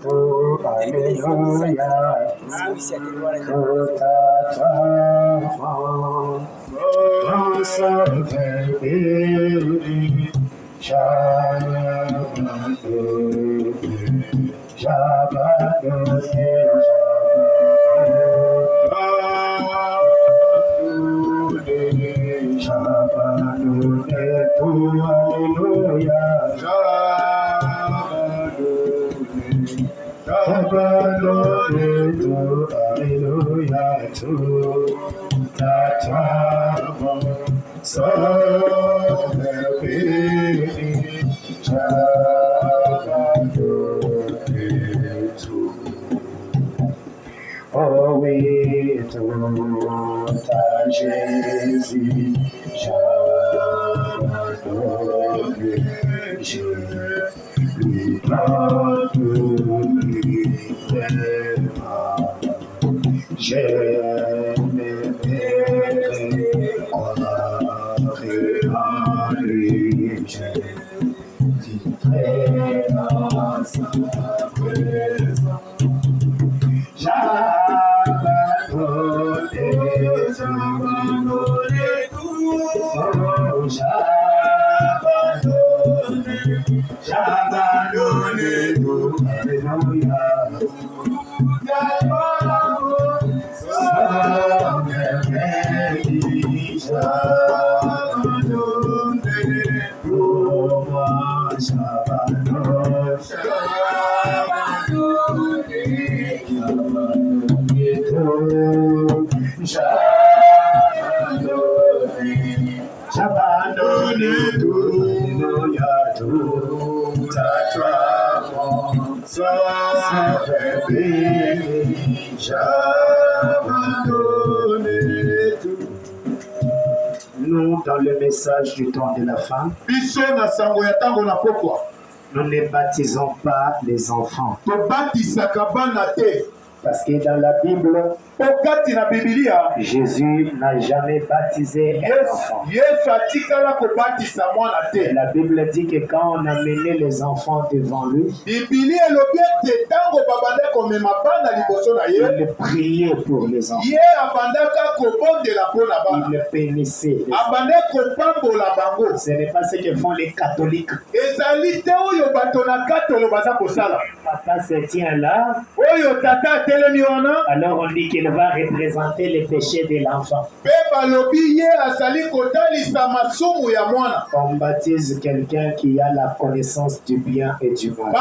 Alléluia, tout à toi, mon sauveur béni, j'abandonne tout, alléluia, j'abandonne tout, alléluia, tout à toi, mon sauveur béni, j'abandonne tout. Oh oui, tout à Jésus, j'abandonne, je lui donne tout, lui tellement. Je m'aimerai en lui, je vivrai dans sa présence. J'abandonne tout, oh, j'abandonne tout, alléluia. J'abandonne tout, tout à toi, mon sauveur béni, j'abandonne tout. Nous, dans le message du temps de la fin, nous ne baptisons pas les enfants. Parce que dans la Bible, Jésus n'a jamais baptisé un enfant. La Bible dit que quand on amenait les enfants devant lui, il priait pour les enfants. Il bénissait les enfants. Ce n'est pas ce que font les catholiques. Papa se tient là. Alors on dit qu'il va représenter les péchés de l'enfant. On baptise quelqu'un qui a la connaissance du bien et du mal.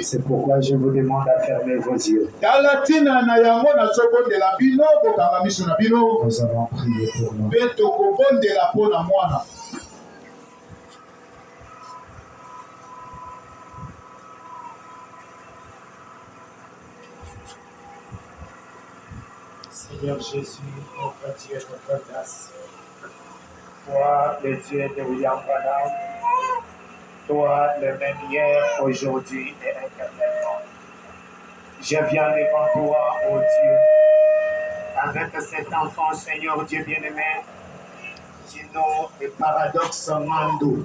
C'est pourquoi je vous demande à fermer vos yeux. Nous avons prié pour nous. Seigneur Jésus, notre Dieu, notre grâce. Toi, le Dieu de William Branham, toi, le même hier, aujourd'hui et éternellement. Je viens devant toi, ô Dieu, avec cet enfant, Seigneur Dieu bien-aimé, Tino et Paradoxe Mando.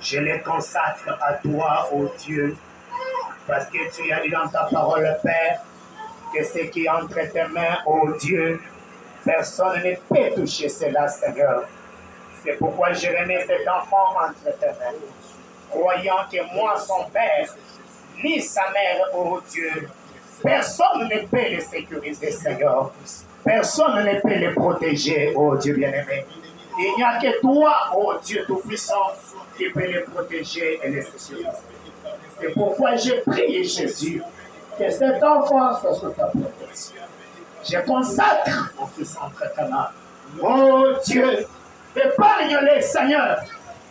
Je les consacre à toi, ô Dieu, parce que tu as dit dans ta parole, Père, que ce qui est entre tes mains, ô Dieu, personne ne peut toucher cela, Seigneur. C'est pourquoi je remets cet enfant entre tes mains, croyant que moi, son père, ni sa mère, ô Dieu, personne ne peut les sécuriser, Seigneur. Personne ne peut les protéger, ô Dieu bien-aimé. Il n'y a que toi, ô Dieu tout-puissant, qui peut les protéger et les sécuriser. C'est pourquoi je prie, Jésus, que cet enfant soit sous ta protection. Je consacre mon fils entre tes mains. Oh Dieu, épargne-les, Seigneur,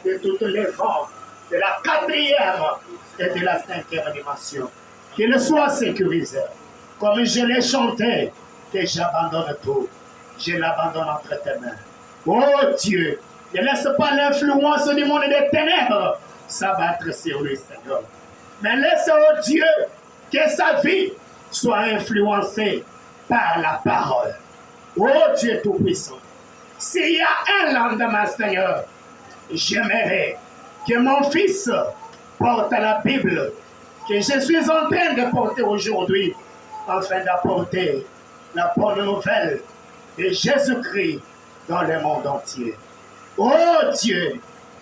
de toutes les vents de la 4e et de la 5e dimension. Qu'il soit sécurisé. Comme je l'ai chanté, que j'abandonne tout. Je l'abandonne entre tes mains. Oh Dieu, ne laisse pas l'influence du monde des ténèbres s'abattre sur lui, Seigneur. Mais laisse, oh Dieu, que sa vie soit influencée par la parole. Oh Dieu Tout-Puissant, s'il y a un lendemain, Seigneur, j'aimerais que mon fils porte la Bible, que je suis en train de porter aujourd'hui, afin d'apporter la bonne nouvelle de Jésus-Christ dans le monde entier. Oh Dieu,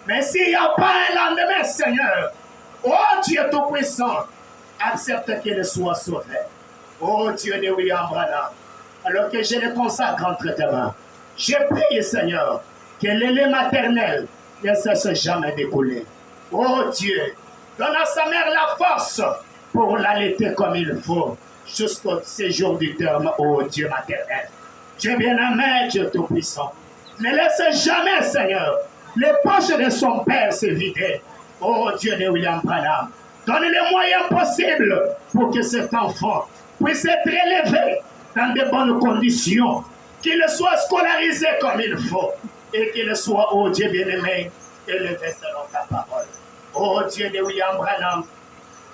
mais s'il n'y a pas un lendemain, Seigneur, oh Dieu Tout-Puissant, accepte qu'il soit sauvé. Oh Dieu de William Branham, alors que je le consacre entre tes mains, je prie, Seigneur, que le lait maternel ne cesse jamais de couler. Oh Dieu, donne à sa mère la force pour l'allaiter comme il faut jusqu'au séjour du terme, oh Dieu maternel. Dieu bien-aimé, Dieu Tout-Puissant, ne laisse jamais, Seigneur, les poches de son père se vider. Oh Dieu de William Branham, donne les moyens possibles pour que cet enfant puisse être élevé dans de bonnes conditions, qu'il soit scolarisé comme il faut et qu'il soit, oh Dieu bien-aimé, élevé selon ta parole. Oh Dieu de William Branham,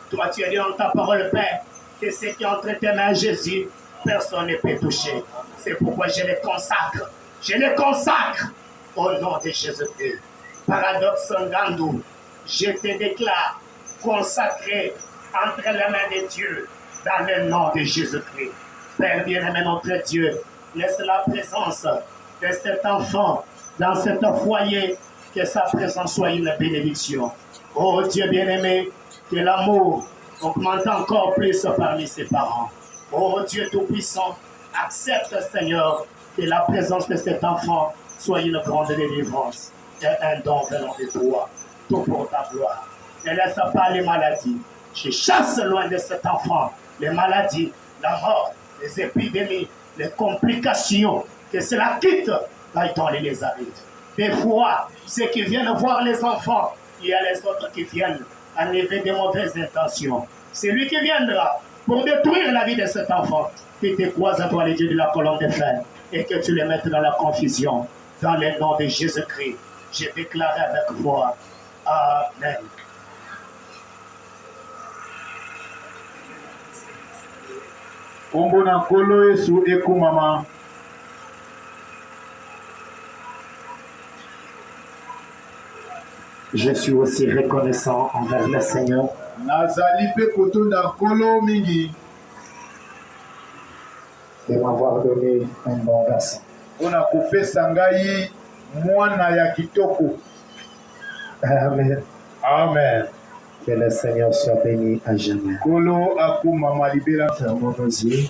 toi tu as dit dans ta parole, Père, que ce qui est entre tes mains, Jésus, personne ne peut toucher. C'est pourquoi je les consacre. Je les consacre au nom de Jésus-Christ. Paradoxe Ngandou, je te déclare consacré entre les mains de Dieu dans le nom de Jésus-Christ. Père bien-aimé, notre Dieu, laisse la présence de cet enfant dans cet foyer, que sa présence soit une bénédiction. Oh Dieu bien-aimé, que l'amour augmente encore plus parmi ses parents. Oh Dieu Tout-Puissant, accepte, Seigneur, que la présence de cet enfant soit une grande délivrance et un don venant de toi, tout pour ta gloire. Ne laisse pas les maladies. Je chasse loin de cet enfant les maladies, la mort, les épidémies, les complications, que cela quitte là dans les arrêts. Des fois, ceux qui viennent voir les enfants, il y a les autres qui viennent enlever de mauvaises intentions. C'est lui qui viendra pour détruire la vie de cet enfant, qui te croise à toi les dieux de la colonne de fer et que tu les mettes dans la confusion. Dans le nom de Jésus-Christ, j'ai déclaré avec foi. Amen. Ombona kolo Yesu ekumama. Je suis aussi reconnaissant envers le Seigneur Nazali pe kotonda kolo mingi. de m'avoir donné un bon garçon. Ona kopesa ngai mwana ya kitoko. Amen. Amen. Que le Seigneur soit béni à jamais. Kolo akumama libera. Fermons nos yeux.